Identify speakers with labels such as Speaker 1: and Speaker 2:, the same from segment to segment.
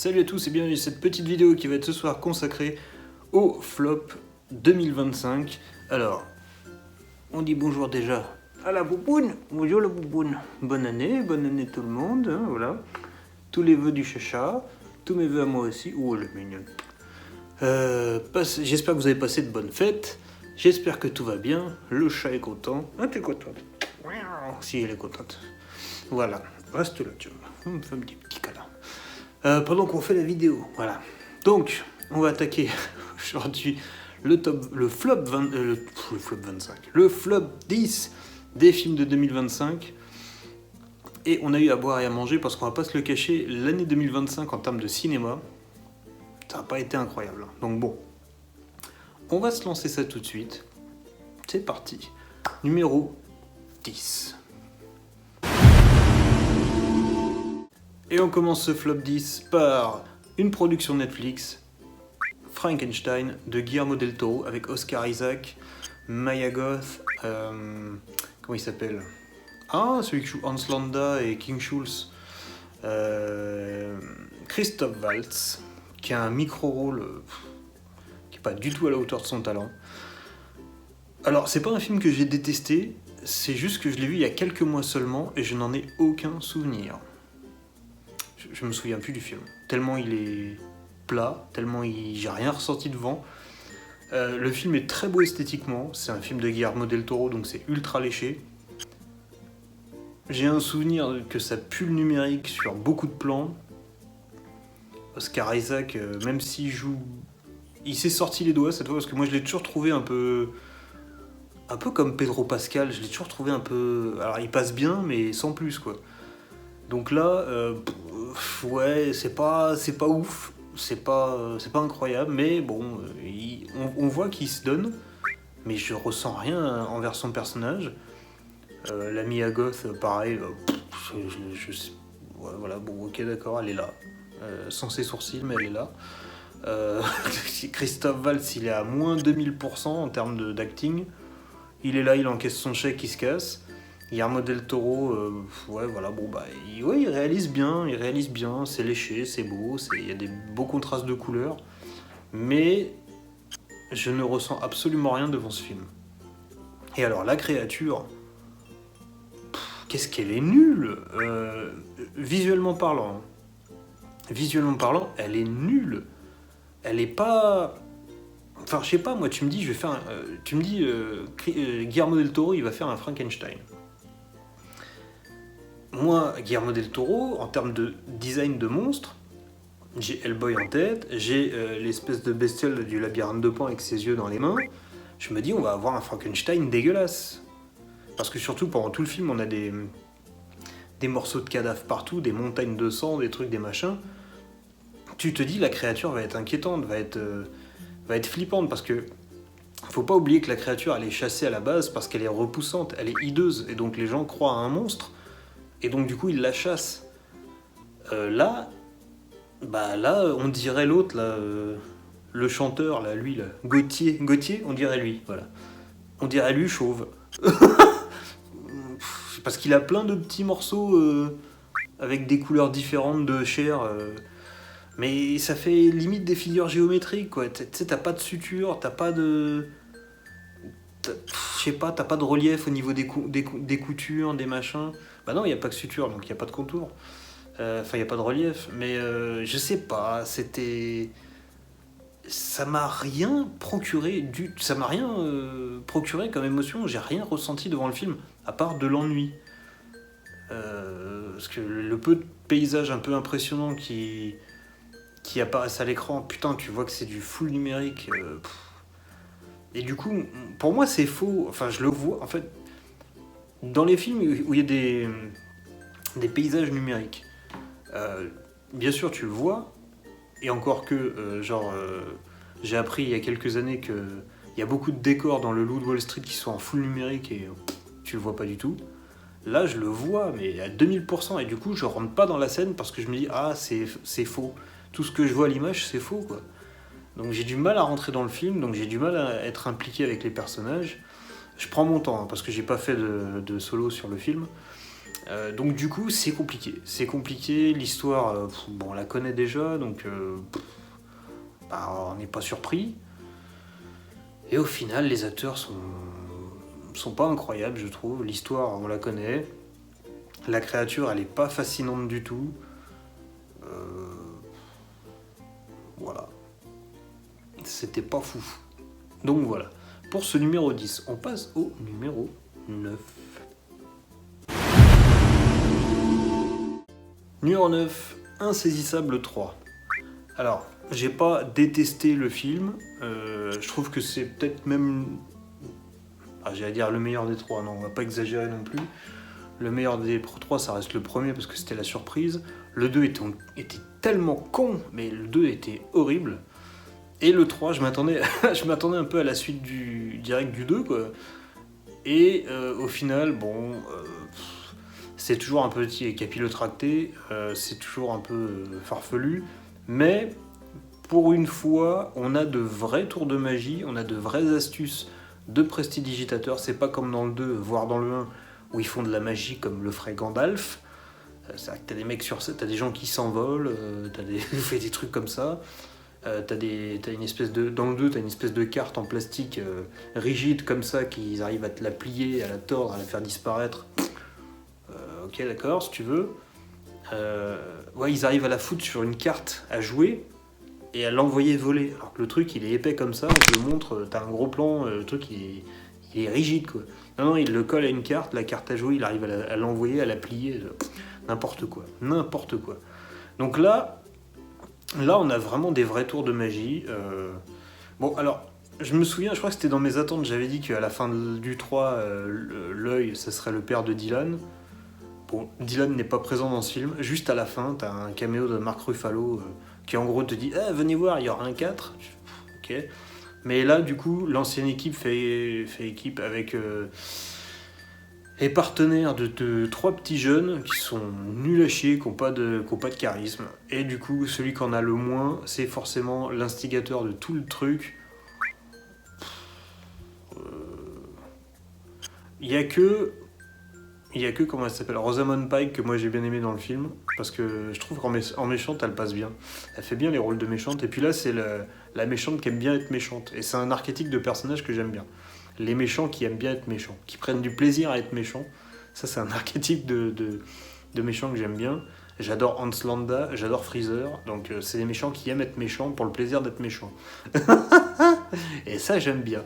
Speaker 1: Salut à tous et bienvenue dans cette petite vidéo qui va être ce soir consacrée au flop 2025. Alors, on dit bonjour déjà à la bouboune. Bonjour la bouboune. Bonne année tout le monde, hein, voilà. Tous les vœux du chacha, tous mes vœux à moi aussi. Oh, elle est mignonne. J'espère que vous avez passé de bonnes fêtes. J'espère que tout va bien. Le chat est content. Ah, t'es contente? Si, elle est contente. Voilà, reste là, tu vois. On me fait un petit câlin. Pendant qu'on fait la vidéo, voilà. Donc, on va attaquer aujourd'hui le flop 25, le flop 10 des films de 2025. Et on a eu à boire et à manger parce qu'on va pas se le cacher, l'année 2025 en termes de cinéma, ça n'a pas été incroyable. Donc bon, on va se lancer ça tout de suite. C'est parti. Numéro 10. Et on commence ce flop 10 par une production Netflix, Frankenstein de Guillermo del Toro avec Oscar Isaac, Maya Goth, comment il s'appelle? Ah, celui qui joue Hans Landa et King Schultz, Christoph Waltz, qui a un micro-rôle qui n'est pas du tout à la hauteur de son talent. Alors, c'est pas un film que j'ai détesté, c'est juste que je l'ai vu il y a quelques mois seulement et je n'en ai aucun souvenir. Je me souviens plus du film, tellement il est plat, j'ai rien ressenti devant. Le film est très beau esthétiquement, c'est un film de Guillermo del Toro, donc c'est ultra léché. J'ai un souvenir que ça pue le numérique sur beaucoup de plans. Oscar Isaac, même s'il joue... Il s'est sorti les doigts cette fois, parce que moi je l'ai toujours trouvé un peu comme Pedro Pascal, je l'ai toujours trouvé un peu... Alors il passe bien, mais sans plus, quoi. Donc là, ouais, c'est pas ouf, c'est pas incroyable, mais bon, on voit qu'il se donne, mais je ressens rien envers son personnage. La Mia Goth, pareil, ouais, voilà, bon, ok, d'accord, elle est là, sans ses sourcils, mais elle est là. Christoph Waltz, il est à moins 2000% en termes d'acting. Il est là, il encaisse son chèque, il se casse. Guillermo del Toro, ouais, voilà, bon, bah, il réalise bien, c'est léché, c'est beau, il y a des beaux contrastes de couleurs, mais je ne ressens absolument rien devant ce film. Et alors, la créature, qu'est-ce qu'elle est nulle, visuellement parlant, elle est nulle, elle est pas... Enfin, je sais pas, moi, tu me dis, Guillermo del Toro, il va faire un Frankenstein. Moi, Guillermo del Toro, en termes de design de monstre, j'ai Hellboy en tête, j'ai l'espèce de bestiole du labyrinthe de Pan avec ses yeux dans les mains. Je me dis, on va avoir un Frankenstein dégueulasse. Parce que surtout, pendant tout le film, on a des morceaux de cadavres partout, des montagnes de sang, des trucs, des machins. Tu te dis, la créature va être inquiétante, va être flippante, parce que faut pas oublier que la créature, elle est chassée à la base parce qu'elle est repoussante, elle est hideuse, et donc les gens croient à un monstre. Et donc du coup, il la chasse. Là, on dirait l'autre, là, le chanteur, là, lui, là, Gauthier, on dirait lui, voilà. On dirait lui chauve. Parce qu'il a plein de petits morceaux avec des couleurs différentes de chair. Mais ça fait limite des figures géométriques, quoi. Tu sais, t'as pas de suture, t'as pas de... Je sais pas, t'as pas de relief au niveau des coutures, des machins. Bah non, il n'y a pas que suture, donc il n'y a pas de contour. Enfin, il n'y a pas de relief. Mais je sais pas, ça m'a rien procuré comme émotion. J'ai rien ressenti devant le film, à part de l'ennui. Parce que le peu de paysages un peu impressionnants qui apparaissent à l'écran, putain, tu vois que c'est du full numérique. Et du coup, pour moi, c'est faux. Enfin, je le vois. En fait, dans les films où il y a des paysages numériques, bien sûr, tu le vois. Et encore que, j'ai appris il y a quelques années qu'il y a beaucoup de décors dans Le Loup de Wall Street qui sont en full numérique et tu le vois pas du tout. Là, je le vois, mais à 2000%. Et du coup, je rentre pas dans la scène parce que je me dis, ah, c'est faux. Tout ce que je vois à l'image, c'est faux, quoi. Donc j'ai du mal à rentrer dans le film, donc j'ai du mal à être impliqué avec les personnages. Je prends mon temps, hein, parce que j'ai pas fait de solo sur le film. Donc du coup, c'est compliqué. C'est compliqué, l'histoire, bon, on la connaît déjà, donc on n'est pas surpris. Et au final, les acteurs sont pas incroyables, je trouve. L'histoire, on la connaît. La créature, elle est pas fascinante du tout. Voilà. C'était pas fou. Donc voilà. Pour ce numéro 10, on passe au numéro 9. Numéro 9, Insaisissable 3. Alors, j'ai pas détesté le film. Je trouve que c'est peut-être même... j'allais dire le meilleur des trois. Non, on va pas exagérer non plus. Le meilleur des trois, ça reste le premier parce que c'était la surprise. Le 2 était tellement con, mais le 2 était horrible. Et le 3, je m'attendais un peu à la suite direct du 2, quoi. Et au final, bon, c'est toujours un peu capillotracté, c'est toujours un peu farfelu, mais pour une fois, on a de vrais tours de magie, on a de vraies astuces de prestidigitateurs. C'est pas comme dans le 2, voire dans le 1, où ils font de la magie comme le ferait Gandalf. C'est-à-dire que t'as des mecs sur ça, t'as des gens qui s'envolent, fais des trucs comme ça. T'as une espèce de... Dans le 2, t'as une espèce de carte en plastique rigide comme ça, qu'ils arrivent à te la plier, à la tordre, à la faire disparaître. Ok, d'accord, si tu veux. Ouais, ils arrivent à la foutre sur une carte à jouer et à l'envoyer voler. Alors que le truc, il est épais comme ça, on te le montre, t'as un gros plan, le truc, il est rigide, quoi. Non, il le colle à une carte, la carte à jouer, il arrive à l'envoyer, à la plier. N'importe quoi. Donc là, on a vraiment des vrais tours de magie. Bon, alors, je me souviens, je crois que c'était dans mes attentes, j'avais dit qu'à la fin du 3, l'œil, ça serait le père de Dylan. Bon, Dylan n'est pas présent dans ce film. Juste à la fin, t'as un caméo de Mark Ruffalo qui en gros te dit « venez voir, il y aura un 4 ». Ok. Mais là, du coup, l'ancienne équipe fait équipe avec... et partenaire de 3 petits jeunes qui sont nuls à chier, qui n'ont pas de charisme. Et du coup, celui qui en a le moins, c'est forcément l'instigateur de tout le truc. Il y a que, comment elle s'appelle, Rosamund Pike, que moi j'ai bien aimé dans le film, parce que je trouve qu'en méchante, elle passe bien. Elle fait bien les rôles de méchante, et puis là, c'est la méchante qui aime bien être méchante. Et c'est un archétype de personnage que j'aime bien. Les méchants qui aiment bien être méchants, qui prennent du plaisir à être méchants. Ça, c'est un archétype de méchants que j'aime bien. J'adore Hans Landa, j'adore Freezer. Donc, c'est des méchants qui aiment être méchants pour le plaisir d'être méchants. Et ça, j'aime bien.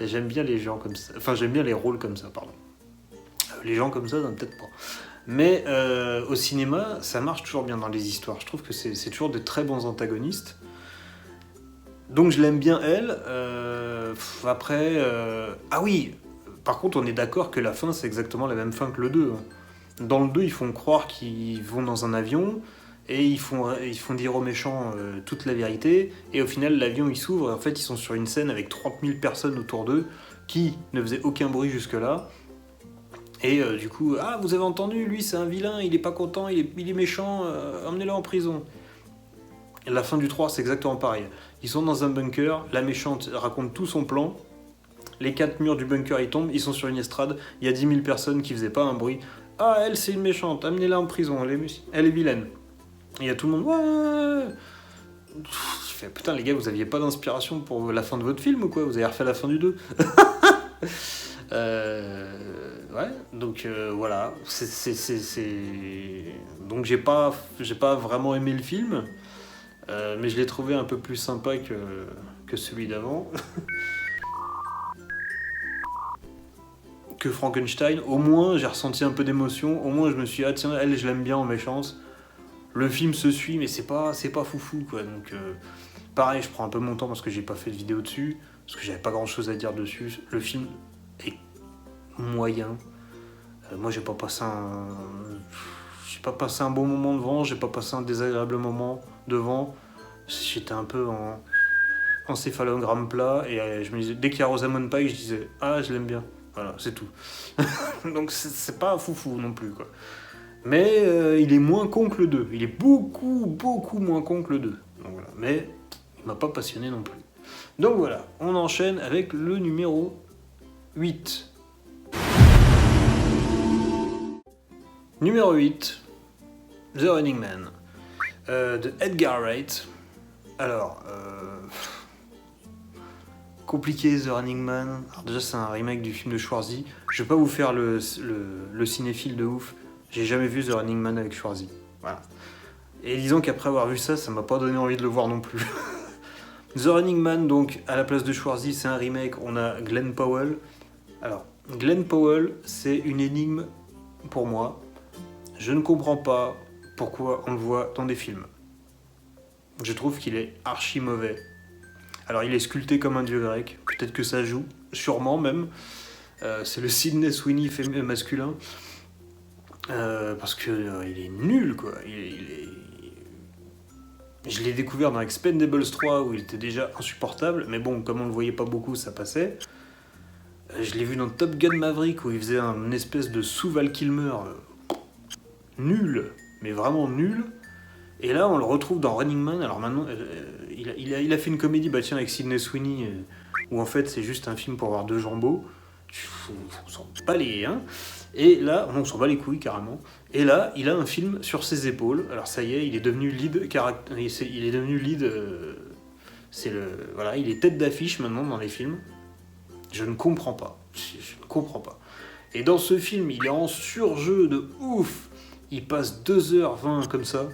Speaker 1: J'aime bien les gens comme ça. Enfin, j'aime bien les rôles comme ça, pardon. Les gens comme ça, non, peut-être pas. Mais au cinéma, ça marche toujours bien dans les histoires. Je trouve que c'est toujours de très bons antagonistes. Donc je l'aime bien elle. Après... Ah oui, par contre on est d'accord que la fin c'est exactement la même fin que le 2. Dans le 2 ils font croire qu'ils vont dans un avion et ils font dire aux méchants toute la vérité et au final l'avion il s'ouvre et en fait ils sont sur une scène avec 30 000 personnes autour d'eux qui ne faisaient aucun bruit jusque là. Et du coup, vous avez entendu, lui c'est un vilain, il est pas content, il est méchant, emmenez-le en prison. Et la fin du 3 c'est exactement pareil. Ils sont dans un bunker, la méchante raconte tout son plan, les 4 murs du bunker ils tombent, ils sont sur une estrade, il y a 10 000 personnes qui faisaient pas un bruit. Elle c'est une méchante, amenez-la en prison, elle est vilaine. Et il y a tout le monde, ouais. Je fais, putain les gars, vous aviez pas d'inspiration pour la fin de votre film ou quoi? Vous avez refait la fin du 2. Ouais, donc voilà. Donc j'ai pas vraiment aimé le film. Mais je l'ai trouvé un peu plus sympa que celui d'avant. Que Frankenstein. Au moins, j'ai ressenti un peu d'émotion. Au moins, je me suis dit, tiens, elle, je l'aime bien en méchante. Le film se suit, mais c'est pas foufou, quoi. Donc, pareil, je prends un peu mon temps parce que j'ai pas fait de vidéo dessus. Parce que j'avais pas grand chose à dire dessus. Le film est moyen. Moi, j'ai pas passé un bon moment devant. J'ai pas passé un désagréable moment devant. J'étais un peu en céphalogramme plat et je me disais, dès qu'il y a Rosamund Pike, je disais je l'aime bien. Voilà, c'est tout. Donc c'est pas foufou non plus, quoi. Mais il est moins con que le 2. Il est beaucoup, beaucoup moins con que le 2. Donc, voilà. Mais il m'a pas passionné non plus. Donc voilà, on enchaîne avec le numéro 8. Numéro 8, The Running Man, de Edgar Wright. Alors, compliqué The Running Man. Alors déjà, c'est un remake du film de Schwarzy. Je vais pas vous faire le cinéphile de ouf. J'ai jamais vu The Running Man avec Schwarzy. Voilà. Et disons qu'après avoir vu ça, ça m'a pas donné envie de le voir non plus. The Running Man, donc, à la place de Schwarzy, c'est un remake. On a Glenn Powell. Alors, Glenn Powell, c'est une énigme pour moi. Je ne comprends pas pourquoi on le voit dans des films. Je trouve qu'il est archi mauvais. Alors, il est sculpté comme un dieu grec. Peut-être que ça joue, sûrement même. C'est le Sydney Sweeney masculin. Parce que il est nul, quoi. Je l'ai découvert dans Expendables 3 où il était déjà insupportable, mais bon, comme on le voyait pas beaucoup, ça passait. Je l'ai vu dans Top Gun Maverick où il faisait un espèce de sous-Val Kilmer nul, mais vraiment nul. Et là, on le retrouve dans Running Man. Alors maintenant, il a fait une comédie, bah tiens, avec Sydney Sweeney, où en fait c'est juste un film pour avoir deux jambos. On s'en bat les, hein. Et là, on s'en bat les couilles carrément. Et là, il a un film sur ses épaules. Alors ça y est, il est devenu lead. Il est devenu lead. Voilà, il est tête d'affiche maintenant dans les films. Je ne comprends pas. Je ne comprends pas. Et dans ce film, il est en surjeu de ouf. Il passe 2h20 comme ça.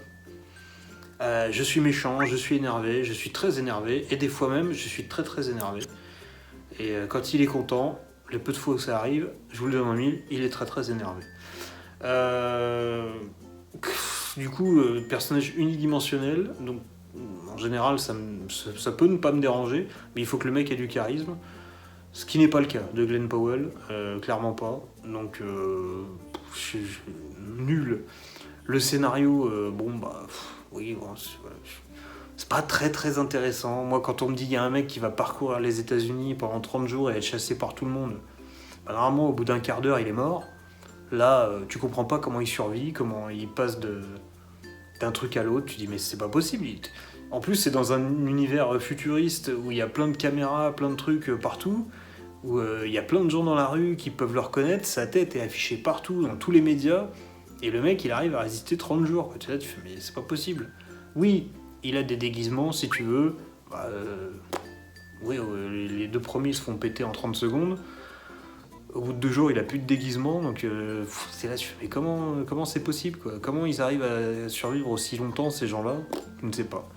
Speaker 1: Je suis méchant, je suis énervé, je suis très énervé. Et des fois même, je suis très très énervé. Et quand il est content, le peu de fois où ça arrive, je vous le donne en mille, il est très très énervé. Du coup, personnage unidimensionnel, donc en général ça peut ne pas me déranger, mais il faut que le mec ait du charisme, ce qui n'est pas le cas de Glenn Powell, clairement pas, donc nul. Le scénario, oui, bon, c'est pas très très intéressant. Moi, quand on me dit qu'il y a un mec qui va parcourir les États-Unis pendant 30 jours et être chassé par tout le monde, bah, normalement, au bout d'un quart d'heure, il est mort. Là, tu comprends pas comment il survit, comment il passe d'un truc à l'autre. Tu dis, mais c'est pas possible. En plus, c'est dans un univers futuriste où il y a plein de caméras, plein de trucs partout, où il y a plein de gens dans la rue qui peuvent le reconnaître. Sa tête est affichée partout, dans tous les médias. Et le mec, il arrive à résister 30 jours. Tu fais, mais c'est pas possible. Oui, il a des déguisements, si tu veux. Les deux premiers se font péter en 30 secondes. Au bout de 2 jours, il a plus de déguisement. Donc, c'est là, tu fais, mais comment c'est possible, quoi? Comment ils arrivent à survivre aussi longtemps, ces gens-là? Je ne sais pas.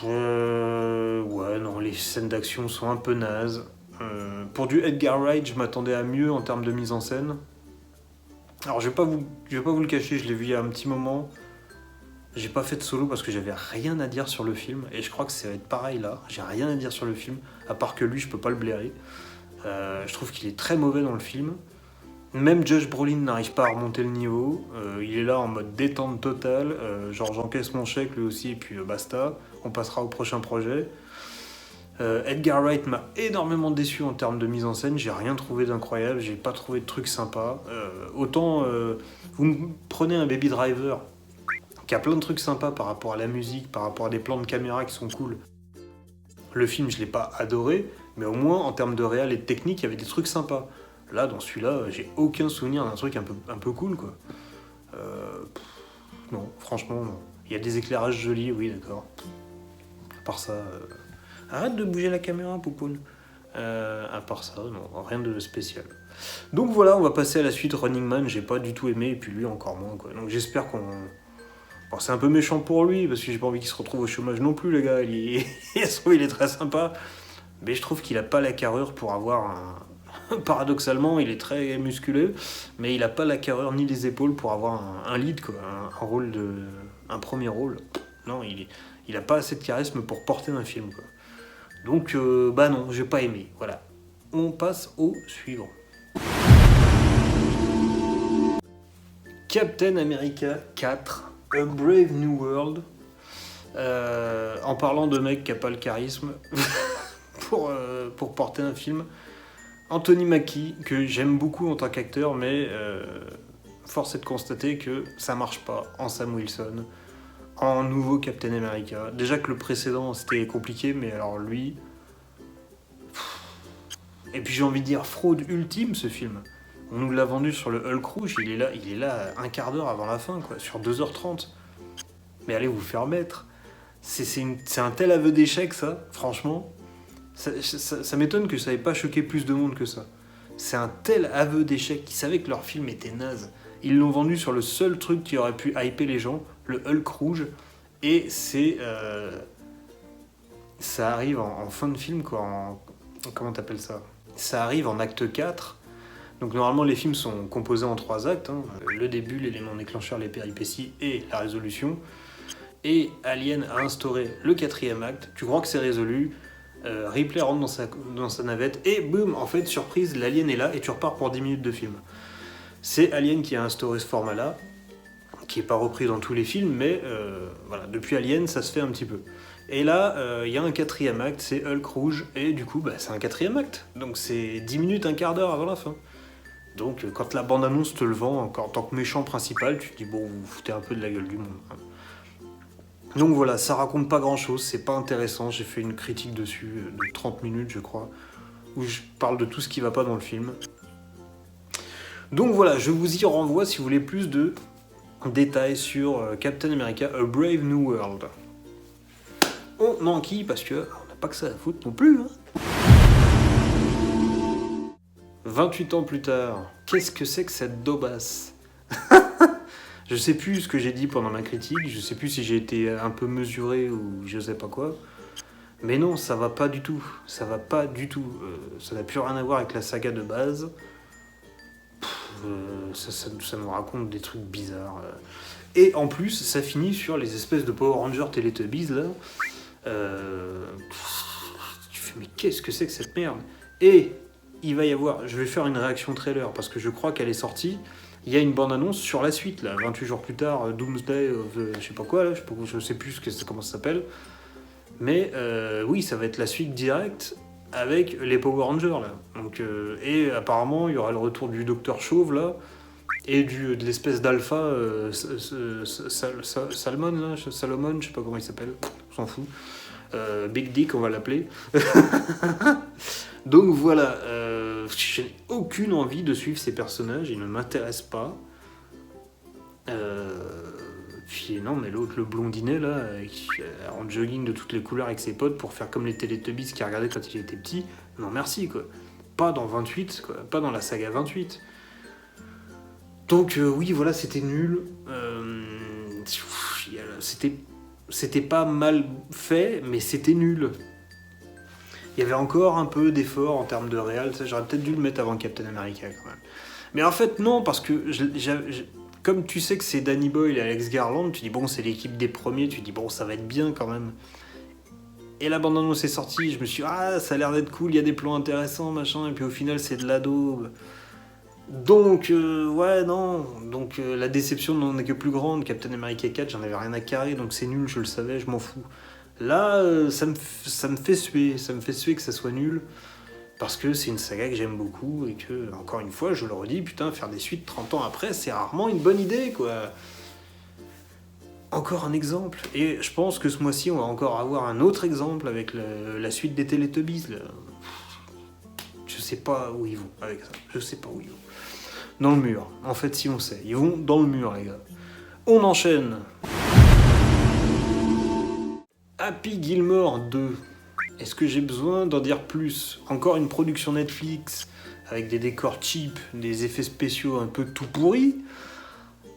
Speaker 1: Ouais, non, les scènes d'action sont un peu nazes. Pour du Edgar Wright, je m'attendais à mieux en termes de mise en scène. Alors, je vais pas vous le cacher, je l'ai vu il y a un petit moment. J'ai pas fait de solo parce que j'avais rien à dire sur le film. Et je crois que ça va être pareil là. J'ai rien à dire sur le film, à part que lui, je peux pas le blairer. Je trouve qu'il est très mauvais dans le film. Même Josh Brolin n'arrive pas à remonter le niveau. Il est là en mode détente totale. Genre, j'encaisse mon chèque lui aussi, et puis basta. On passera au prochain projet. Edgar Wright m'a énormément déçu en termes de mise en scène. J'ai rien trouvé d'incroyable. J'ai pas trouvé de trucs sympas. Autant vous me prenez un Baby Driver qui a plein de trucs sympas par rapport à la musique, par rapport à des plans de caméra qui sont cool. Le film, je l'ai pas adoré, mais au moins en termes de réal et de technique, il y avait des trucs sympas. Là, dans celui-là, j'ai aucun souvenir d'un truc un peu cool, quoi. Non, franchement, non. Il y a des éclairages jolis, oui, d'accord. À part ça, arrête de bouger la caméra, poupoune. À part ça, non, rien de spécial. Donc voilà, on va passer à la suite. Running Man, j'ai pas du tout aimé, et puis lui encore moins, quoi. Donc j'espère qu'on... Bon, c'est un peu méchant pour lui, parce que j'ai pas envie qu'il se retrouve au chômage non plus, le gars. Il est très sympa, mais je trouve qu'il a pas la carrure pour avoir un... Paradoxalement, il est très musculeux, mais il a pas la carrure ni les épaules pour avoir un lead, quoi, un premier rôle. Non, il a pas assez de charisme pour porter un film, quoi. Donc, non, j'ai pas aimé. Voilà. On passe au suivant. Captain America 4, A Brave New World. En parlant de mec qui a pas le charisme pour porter un film. Anthony Mackie, que j'aime beaucoup en tant qu'acteur, mais force est de constater que ça marche pas en Sam Wilson, en nouveau Captain America. Déjà que le précédent c'était compliqué, mais alors lui... Et puis j'ai envie de dire fraude ultime ce film. On nous l'a vendu sur le Hulk rouge, il est là un quart d'heure avant la fin, quoi, sur 2h30. Mais allez vous faire mettre. C'est un tel aveu d'échec, ça, franchement. Ça m'étonne que ça n'ait pas choqué plus de monde que ça. C'est un tel aveu d'échec. Ils savaient que leur film était naze. Ils l'ont vendu sur le seul truc qui aurait pu hyper les gens, le Hulk rouge. Et ça arrive en fin de film, quoi. Comment t'appelles ça? Ça arrive en acte 4. Donc normalement les films sont composés en 3 actes. Hein. Le début, l'élément déclencheur, les péripéties et la résolution. Et Alien a instauré le 4e acte. Tu crois que c'est résolu. Ripley rentre dans sa navette et boum, en fait, surprise, l'alien est là et tu repars pour 10 minutes de film. C'est Alien qui a instauré ce format-là, qui n'est pas repris dans tous les films, mais voilà, depuis Alien, ça se fait un petit peu. Et là, il y a un 4e acte, c'est Hulk rouge, et du coup, c'est un 4e acte. Donc c'est 10 minutes, un quart d'heure avant la fin. Donc quand la bande-annonce te le vend en tant que méchant principal, tu te dis, bon, vous vous foutez un peu de la gueule du monde. Hein. Donc voilà, ça raconte pas grand chose, c'est pas intéressant, j'ai fait une critique dessus de 30 minutes je crois, où je parle de tout ce qui va pas dans le film. Donc voilà, je vous y renvoie si vous voulez plus de détails sur Captain America A Brave New World. On enquille parce que on n'a pas que ça à foutre non plus. Hein. 28 ans plus tard, qu'est-ce que c'est que cette daubasse? Je sais plus ce que j'ai dit pendant ma critique, je sais plus si j'ai été un peu mesuré ou je sais pas quoi. Mais non, ça va pas du tout. Ça va pas du tout. Ça n'a plus rien à voir avec la saga de base. Ça nous raconte des trucs bizarres. Et en plus, ça finit sur les espèces de Power Rangers Teletubbies là. Tu fais, mais qu'est-ce que c'est que cette merde? Et il va y avoir. Je vais faire une réaction trailer parce que je crois qu'elle est sortie. Il y a une bande-annonce sur la suite, là, 28 jours plus tard, Doomsday of je sais pas quoi, là, je sais plus comment ça s'appelle. Mais oui, ça va être la suite directe avec les Power Rangers, là. Donc, et apparemment, il y aura le retour du Docteur Chauve, là, et de l'espèce d'alpha Salmon, là, Salomon, je sais pas comment il s'appelle, on s'en fout. Big Dick, on va l'appeler. Donc voilà, je n'ai aucune envie de suivre ces personnages, ils ne m'intéressent pas. Puis non, mais l'autre, le blondinet là, en jogging de toutes les couleurs avec ses potes pour faire comme les Teletubbies qu'il regardait quand il était petit, non merci quoi. Pas dans 28, quoi, pas dans la saga 28. Donc oui, voilà, c'était nul. C'était pas mal fait, mais c'était nul. Il y avait encore un peu d'effort en termes de réal, ça j'aurais peut-être dû le mettre avant Captain America quand même. Mais en fait non, parce que comme tu sais que c'est Danny Boyle et Alex Garland, tu dis bon c'est l'équipe des premiers, tu dis bon ça va être bien quand même. Et la bande-annonce est sortie, je me suis dit ah ça a l'air d'être cool, il y a des plans intéressants machin, et puis au final c'est de la daube. Donc ouais non, donc la déception n'en est que plus grande. Captain America 4 j'en avais rien à carrer, donc c'est nul, je le savais, je m'en fous. Là, ça me fait suer que ça soit nul, parce que c'est une saga que j'aime beaucoup, et que, encore une fois, je le redis, putain, faire des suites 30 ans après, c'est rarement une bonne idée, quoi. Encore un exemple, et je pense que ce mois-ci, on va encore avoir un autre exemple avec la suite des Teletubbies, là. Je sais pas où ils vont avec ça, je sais pas où ils vont. Dans le mur, en fait, si on sait, ils vont dans le mur, les gars. On enchaîne. Happy Gilmore 2. Est-ce que j'ai besoin d'en dire plus? Encore une production Netflix avec des décors cheap, des effets spéciaux un peu tout pourris.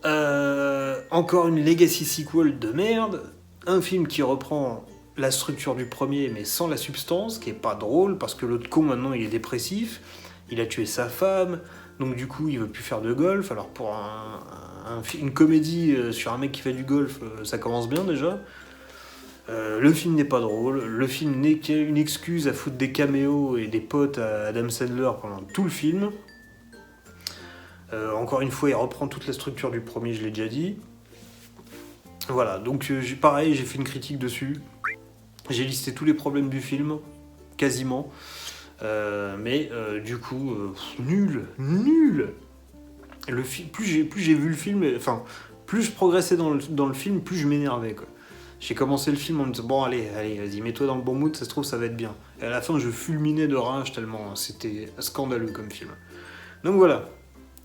Speaker 1: Encore une Legacy sequel de merde. Un film qui reprend la structure du premier mais sans la substance, qui est pas drôle parce que l'autre con maintenant il est dépressif. Il a tué sa femme, donc du coup il veut plus faire de golf. Alors pour une comédie sur un mec qui fait du golf, ça commence bien déjà. Le film n'est pas drôle, le film n'est qu'une excuse à foutre des caméos et des potes à Adam Sandler pendant tout le film. Encore une fois, il reprend toute la structure du premier, je l'ai déjà dit. Voilà, donc pareil, j'ai fait une critique dessus. J'ai listé tous les problèmes du film, quasiment. Mais du coup, nul. Plus j'ai vu le film, enfin, plus je progressais dans le film, plus je m'énervais, quoi. J'ai commencé le film en me disant bon allez, vas-y, mets-toi dans le bon mood, ça se trouve ça va être bien. Et à la fin je fulminais de rage tellement c'était scandaleux comme film. Donc voilà.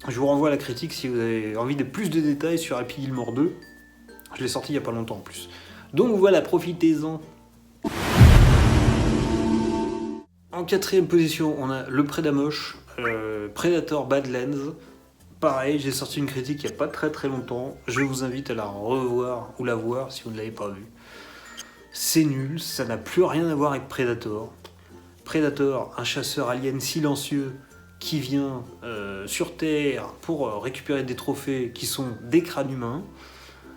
Speaker 1: Je vous renvoie à la critique si vous avez envie de plus de détails sur Happy Gilmore 2. Je l'ai sorti il n'y a pas longtemps en plus. Donc voilà, profitez-en. En quatrième position, on a le Predamoche, Predator Badlands. Pareil, j'ai sorti une critique il n'y a pas très longtemps. Je vous invite à la revoir ou la voir si vous ne l'avez pas vue. C'est nul, ça n'a plus rien à voir avec Predator. Predator, un chasseur alien silencieux qui vient sur Terre pour récupérer des trophées qui sont des crânes humains.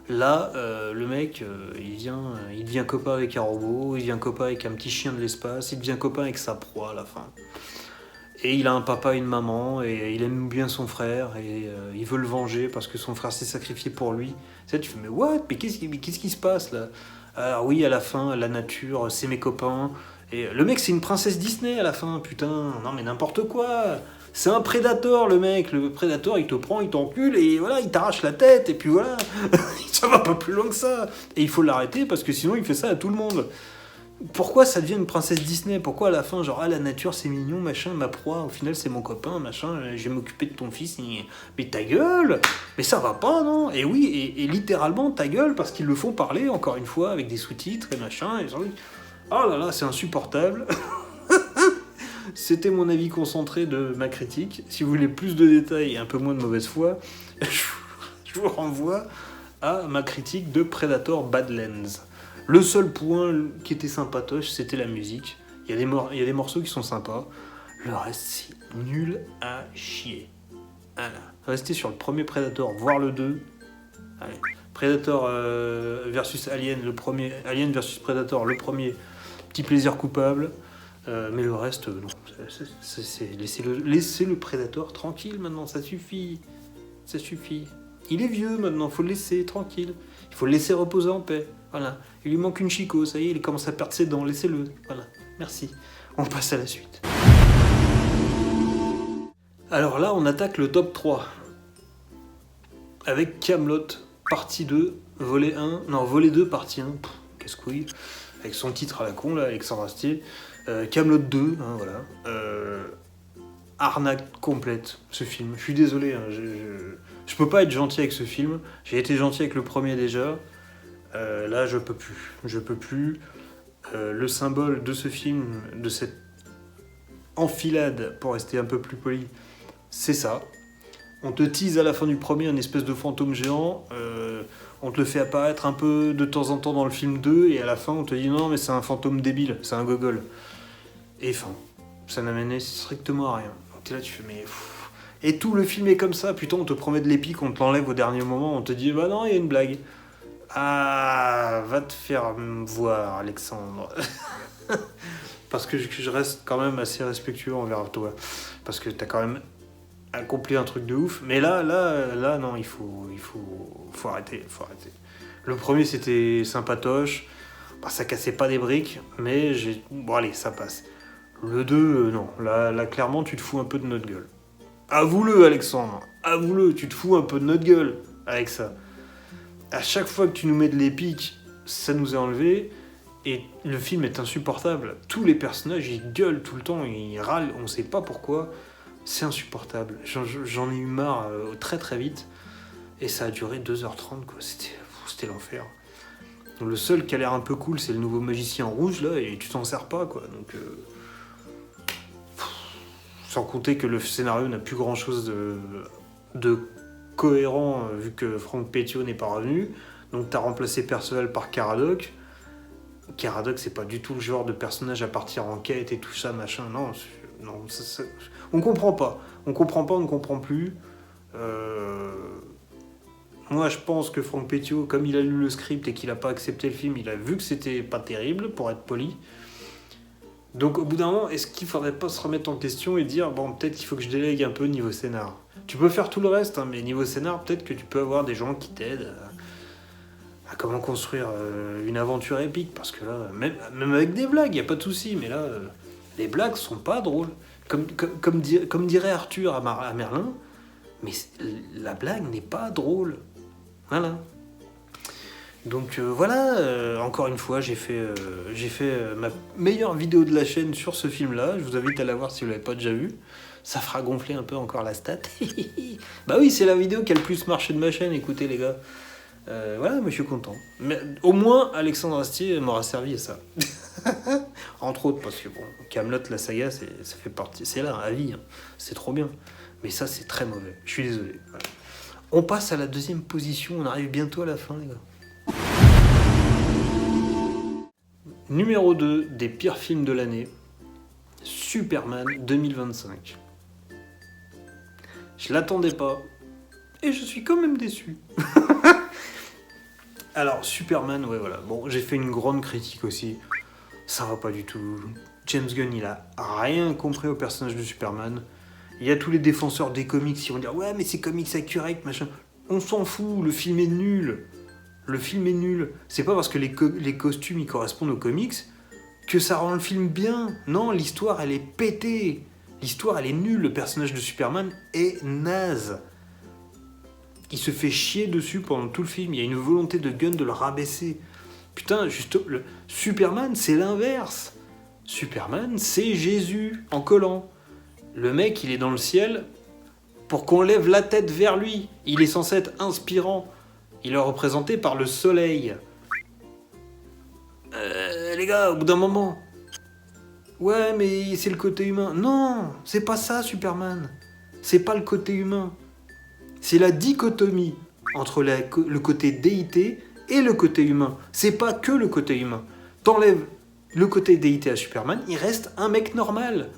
Speaker 1: Là, le mec, il devient copain avec un robot, il devient copain avec un petit chien de l'espace, il devient copain avec sa proie à la fin. Et il a un papa et une maman, et il aime bien son frère, et il veut le venger parce que son frère s'est sacrifié pour lui. Tu sais, tu fais, mais what? Mais qu'est-ce qui se passe là? Alors oui, à la fin, la nature, c'est mes copains. Et le mec, c'est une princesse Disney à la fin, putain. Non mais n'importe quoi. C'est un prédateur, le mec. Le prédateur, il te prend, il t'encule, et voilà, il t'arrache la tête, et puis voilà. Ça va pas plus loin que ça. Et il faut l'arrêter parce que sinon, il fait ça à tout le monde. Pourquoi ça devient une princesse Disney? Pourquoi à la fin, genre, ah, la nature c'est mignon, machin, ma proie, au final c'est mon copain, machin, je vais m'occuper de ton fils. Mais ta gueule! Mais ça va pas, non? Et oui, et littéralement ta gueule, parce qu'ils le font parler, encore une fois, avec des sous-titres et machin. Et genre, oh là là, c'est insupportable. C'était mon avis concentré de ma critique. Si vous voulez plus de détails et un peu moins de mauvaise foi, je vous renvoie à ma critique de Predator Badlands. Le seul point qui était sympatoche, c'était la musique. Il y a des morceaux qui sont sympas. Le reste, c'est nul à chier. Voilà. Restez sur le premier Predator, voire le 2. Allez. Predator versus Alien, le premier. Alien versus Predator, le premier. Petit plaisir coupable. Mais le reste, non. Laissez le Predator tranquille maintenant, ça suffit. Ça suffit. Il est vieux maintenant, faut le laisser tranquille. Il faut le laisser reposer en paix. Voilà. Il lui manque une chico, ça y est, il commence à perdre ses dents, laissez-le. Voilà. Merci. On passe à la suite. Alors là, on attaque le top 3. Avec Kaamelott, partie 2, volet 1. Non, volet 2, partie 1. Casse-couille. Avec son titre à la con, là, Alexandre Astier. Kaamelott 2, hein, voilà. Arnaque complète, ce film. Je suis désolé, hein, je peux pas être gentil avec ce film. J'ai été gentil avec le premier déjà. Là, je peux plus. Le symbole de ce film, de cette enfilade, pour rester un peu plus poli, c'est ça. On te tease à la fin du premier un espèce de fantôme géant. On te le fait apparaître un peu de temps en temps dans le film 2, et à la fin, on te dit non, mais c'est un fantôme débile, c'est un gogol. Et fin. Ça n'amenait strictement à rien. Donc t'es là, tu fais, mais... Et tout le film est comme ça, putain, on te promet de l'épique, on te l'enlève au dernier moment, on te dit, bah non, il y a une blague. Ah, va te faire voir, Alexandre. Parce que je reste quand même assez respectueux envers toi. Parce que t'as quand même accompli un truc de ouf. Mais là, non, il faut arrêter, Le premier, c'était sympatoche. Bah, ça cassait pas des briques, mais bon, allez, ça passe. Le 2, non. Là, clairement, tu te fous un peu de notre gueule. Avoue-le, Alexandre. Avoue-le, tu te fous un peu de notre gueule avec ça. À chaque fois que tu nous mets de l'épique, ça nous est enlevé. Et le film est insupportable. Tous les personnages, ils gueulent tout le temps, ils râlent, on sait pas pourquoi. C'est insupportable. J'en ai eu marre très vite. Et ça a duré 2h30, quoi. C'était l'enfer. Le seul qui a l'air un peu cool, c'est le nouveau magicien rouge, là, et tu t'en sers pas, quoi. Donc, sans compter que le scénario n'a plus grand-chose de cohérent, vu que Franck Petiot n'est pas revenu. Donc t'as remplacé Perceval par Caradoc. Caradoc, c'est pas du tout le genre de personnage à partir en quête et tout ça, machin. Non, on comprend pas. On ne comprend plus. Moi, je pense que Franck Petiot, comme il a lu le script et qu'il a pas accepté le film, il a vu que c'était pas terrible, pour être poli. Donc, au bout d'un moment, est-ce qu'il faudrait pas se remettre en question et dire, bon, peut-être qu'il faut que je délègue un peu niveau scénar. Tu peux faire tout le reste, hein, mais niveau scénar, peut-être que tu peux avoir des gens qui t'aident à comment construire une aventure épique, parce que là, même avec des blagues, y a pas de souci, mais là, les blagues sont pas drôles. Comme dirait Arthur à Merlin, mais la blague n'est pas drôle. Voilà. Donc voilà, encore une fois, j'ai fait ma meilleure vidéo de la chaîne sur ce film-là. Je vous invite à la voir si vous l'avez pas déjà vu. Ça fera gonfler un peu encore la stat. Bah oui, c'est la vidéo qui a le plus marché de ma chaîne, écoutez les gars. Voilà, moi je suis content. Mais au moins, Alexandre Astier m'aura servi à ça. Entre autres, parce que bon, Kaamelott, la saga, ça fait partie. C'est là, à vie. Hein. C'est trop bien. Mais ça, c'est très mauvais. Je suis désolé. Voilà. On passe à la deuxième position. On arrive bientôt à la fin, les gars. Numéro 2 des pires films de l'année. Superman 2025. Je l'attendais pas. Et je suis quand même déçu. Alors, Superman, ouais, voilà. Bon, j'ai fait une grande critique aussi. Ça va pas du tout. James Gunn, il a rien compris au personnage de Superman. Il y a tous les défenseurs des comics qui vont dire « Ouais, mais c'est comics accurate, machin. » On s'en fout, le film est nul. Le film est nul. C'est pas parce que les costumes, ils correspondent aux comics que ça rend le film bien. Non, l'histoire, elle est pétée. L'histoire, elle est nulle. Le personnage de Superman est naze. Il se fait chier dessus pendant tout le film. Il y a une volonté de Gunn de le rabaisser. Putain, juste, Superman, c'est l'inverse. Superman, c'est Jésus, en collant. Le mec, il est dans le ciel pour qu'on lève la tête vers lui. Il est censé être inspirant. Il est représenté par le soleil. Les gars, au bout d'un moment... Ouais, mais c'est le côté humain. Non, c'est pas ça, Superman. C'est pas le côté humain. C'est la dichotomie entre le côté déité et le côté humain. C'est pas que le côté humain. T'enlèves le côté déité à Superman, il reste un mec normal.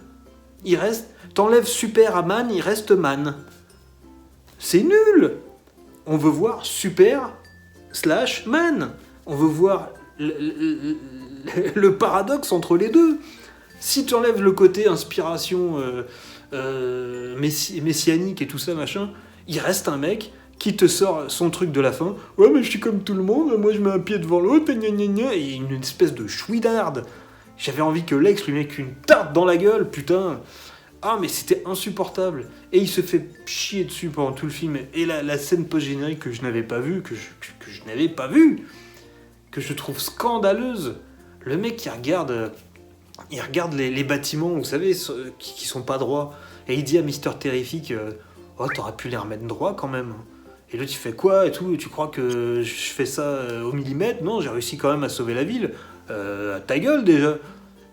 Speaker 1: T'enlèves super à man, il reste man. C'est nul. On veut voir super / man. On veut voir le paradoxe entre les deux. Si tu enlèves le côté inspiration messianique et tout ça, machin, il reste un mec qui te sort son truc de la fin. Ouais, mais je suis comme tout le monde, moi je mets un pied devant l'autre, et une espèce de chouidarde. J'avais envie que Lex lui mette une tarte dans la gueule, putain. Ah, mais c'était insupportable. Et il se fait chier dessus pendant tout le film. Et la scène post-générique que je n'avais pas vue, que je trouve scandaleuse. Le mec, il regarde les bâtiments, vous savez, qui sont pas droits. Et il dit à Mister Terrific, oh, t'aurais pu les remettre droits quand même. Et l'autre, il fait quoi et tout, tu crois que je fais ça au millimètre? Non, j'ai réussi quand même à sauver la ville. Ta gueule, déjà.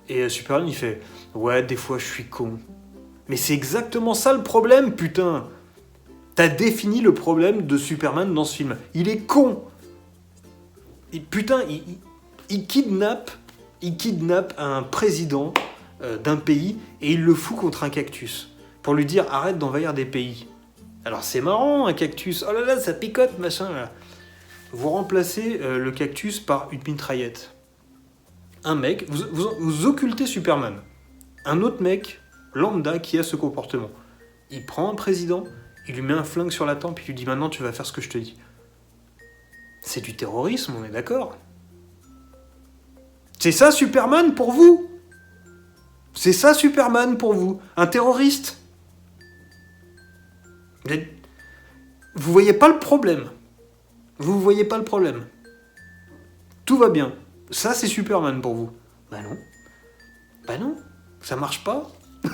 Speaker 1: Et Superman, il fait, ouais, des fois, je suis con. Mais c'est exactement ça le problème, putain. T'as défini le problème de Superman dans ce film. Il est con. Et putain, il kidnappe un président d'un pays et il le fout contre un cactus. Pour lui dire, arrête d'envahir des pays. Alors c'est marrant, un cactus. Oh là là, ça picote, machin. Là. Vous remplacez le cactus par une mitraillette. Un mec, vous occultez Superman. Un autre mec, lambda, qui a ce comportement. Il prend un président, il lui met un flingue sur la tempe, il lui dit maintenant tu vas faire ce que je te dis. C'est du terrorisme, on est d'accord? C'est ça Superman pour vous? C'est ça Superman pour vous? Un terroriste? Vous voyez pas le problème. Vous voyez pas le problème. Tout va bien. Ça c'est Superman pour vous. Bah non. Bah non. Ça marche pas.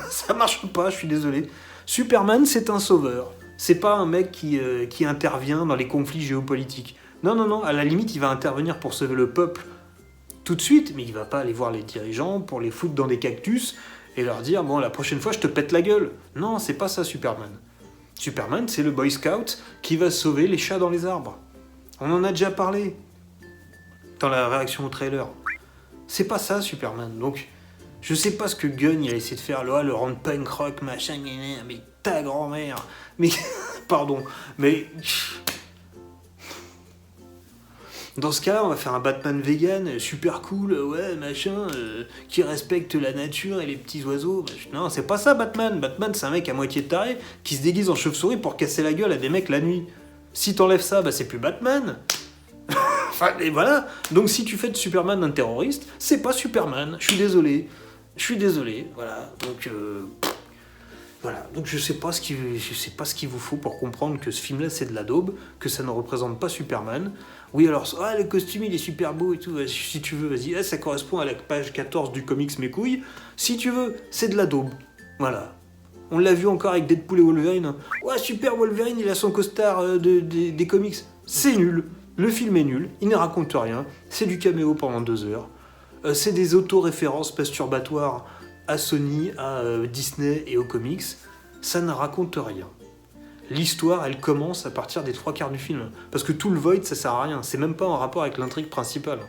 Speaker 1: Ça marche pas, je suis désolé. Superman, c'est un sauveur. C'est pas un mec qui intervient dans les conflits géopolitiques. Non, non, non, à la limite, il va intervenir pour sauver le peuple tout de suite, mais il va pas aller voir les dirigeants pour les foutre dans des cactus et leur dire « Bon, la prochaine fois, je te pète la gueule ». Non, c'est pas ça, Superman. Superman, c'est le Boy Scout qui va sauver les chats dans les arbres. On en a déjà parlé dans la réaction au trailer. C'est pas ça, Superman. Donc... je sais pas ce que Gunn il a essayé de faire là, le rendre punk rock, machin, mais ta grand-mère. Mais, pardon, mais... dans ce cas, on va faire un Batman vegan, super cool, ouais, machin, qui respecte la nature et les petits oiseaux. Non, c'est pas ça, Batman. Batman, c'est un mec à moitié taré qui se déguise en chauve-souris pour casser la gueule à des mecs la nuit. Si t'enlèves ça, bah c'est plus Batman. Enfin, et voilà. Donc si tu fais de Superman un terroriste, c'est pas Superman. Je suis désolé, voilà. Donc voilà. Donc je sais pas ce qu'il vous faut pour comprendre que ce film-là c'est de la daube, que ça ne représente pas Superman. Oui, alors le costume il est super beau et tout. Si tu veux, vas-y. Ça correspond à la page 14 du comics Mes couilles. Si tu veux, c'est de la daube. Voilà. On l'a vu encore avec Deadpool et Wolverine. Ouais, super, Wolverine, il a son costard des comics. C'est nul. Le film est nul. Il ne raconte rien. C'est du caméo pendant 2 heures. C'est des auto-références masturbatoires à Sony, à Disney et aux comics. Ça ne raconte rien. L'histoire, elle commence à partir des 3/4 du film. Parce que tout le Void, ça sert à rien. C'est même pas en rapport avec l'intrigue principale.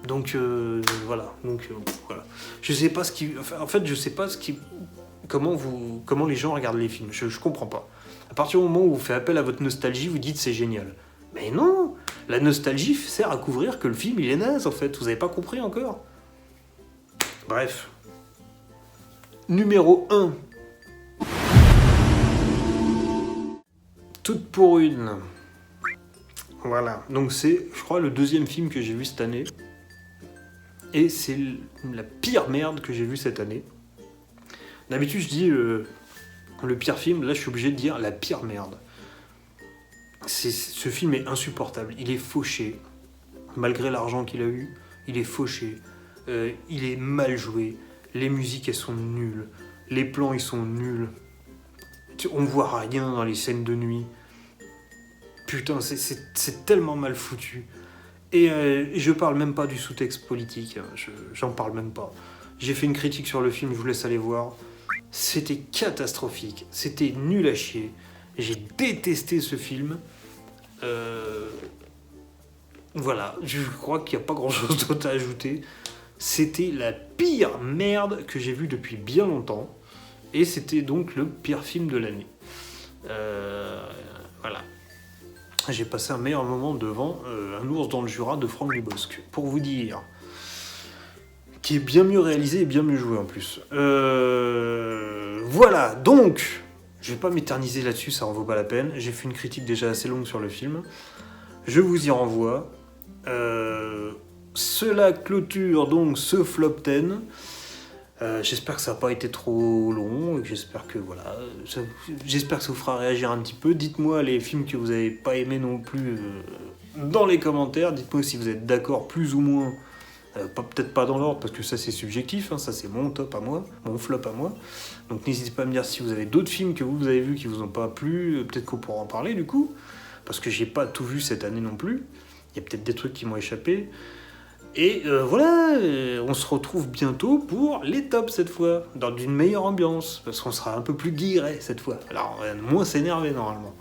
Speaker 1: Donc, voilà. Voilà. Je sais pas ce qui... En fait, je sais pas ce qui... Comment les gens regardent les films. Je comprends pas. À partir du moment où vous faites appel à votre nostalgie, vous dites c'est génial. Mais non! La nostalgie sert à couvrir que le film, il est naze, en fait. Vous avez pas compris encore? Bref. Numéro 1. Toute pour une. Voilà. Donc c'est, je crois, le 2e film que j'ai vu cette année. Et c'est la pire merde que j'ai vue cette année. D'habitude, je dis le pire film. Là, je suis obligé de dire la pire merde. Ce film est insupportable. Il est fauché. Malgré l'argent qu'il a eu, il est fauché. Il est mal joué. Les musiques, elles sont nulles. Les plans, ils sont nuls. On voit rien dans les scènes de nuit. Putain, c'est tellement mal foutu. Et je parle même pas du sous-texte politique. J'en parle même pas. J'ai fait une critique sur le film, je vous laisse aller voir. C'était catastrophique. C'était nul à chier. J'ai détesté ce film. Voilà, je crois qu'il n'y a pas grand-chose d'autre à ajouter. C'était la pire merde que j'ai vue depuis bien longtemps. Et c'était donc le pire film de l'année. Voilà. J'ai passé un meilleur moment devant Un ours dans le Jura de Franck Dubosc, pour vous dire. Qui est bien mieux réalisé et bien mieux joué en plus. Voilà, donc, je vais pas m'éterniser là-dessus, ça en vaut pas la peine. J'ai fait une critique déjà assez longue sur le film. Je vous y renvoie. Cela clôture donc ce flop 10. J'espère que ça n'a pas été trop long, j'espère que voilà, j'espère que ça vous fera réagir un petit peu. Dites-moi les films que vous n'avez pas aimés non plus dans les commentaires. Dites-moi si vous êtes d'accord plus ou moins, peut-être pas dans l'ordre parce que ça c'est subjectif, hein, ça c'est mon top à moi, mon flop à moi. Donc n'hésitez pas à me dire si vous avez d'autres films que vous avez vus qui vous ont pas plu, peut-être qu'on pourra en parler du coup, parce que j'ai pas tout vu cette année non plus. Il y a peut-être des trucs qui m'ont échappé. Et voilà, on se retrouve bientôt pour les tops cette fois, dans une meilleure ambiance, parce qu'on sera un peu plus guilleret cette fois. Alors, on va moins s'énerver normalement.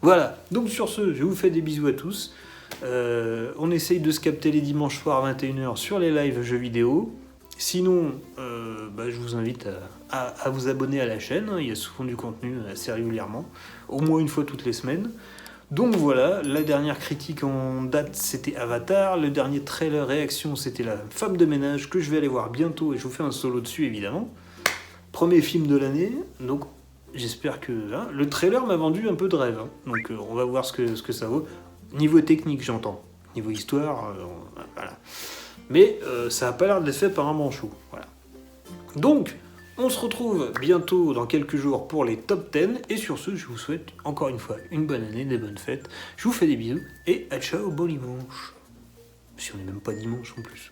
Speaker 1: Voilà, donc sur ce, je vous fais des bisous à tous. On essaye de se capter les dimanches soirs à 21h sur les lives jeux vidéo. Sinon, je vous invite à vous abonner à la chaîne, il y a souvent du contenu assez régulièrement, au moins une fois toutes les semaines. Donc voilà, la dernière critique en date c'était Avatar, le dernier trailer réaction c'était La Femme de ménage que je vais aller voir bientôt et je vous fais un solo dessus évidemment. Premier film de l'année, donc j'espère que... Hein, le trailer m'a vendu un peu de rêve, hein, donc on va voir ce que ça vaut. Niveau technique j'entends, niveau histoire, voilà. Mais ça n'a pas l'air d'être fait par un manchot, voilà. Donc... on se retrouve bientôt dans quelques jours pour les top 10 et sur ce je vous souhaite encore une fois une bonne année, des bonnes fêtes, je vous fais des bisous et à ciao, bon dimanche, si on n'est même pas dimanche en plus.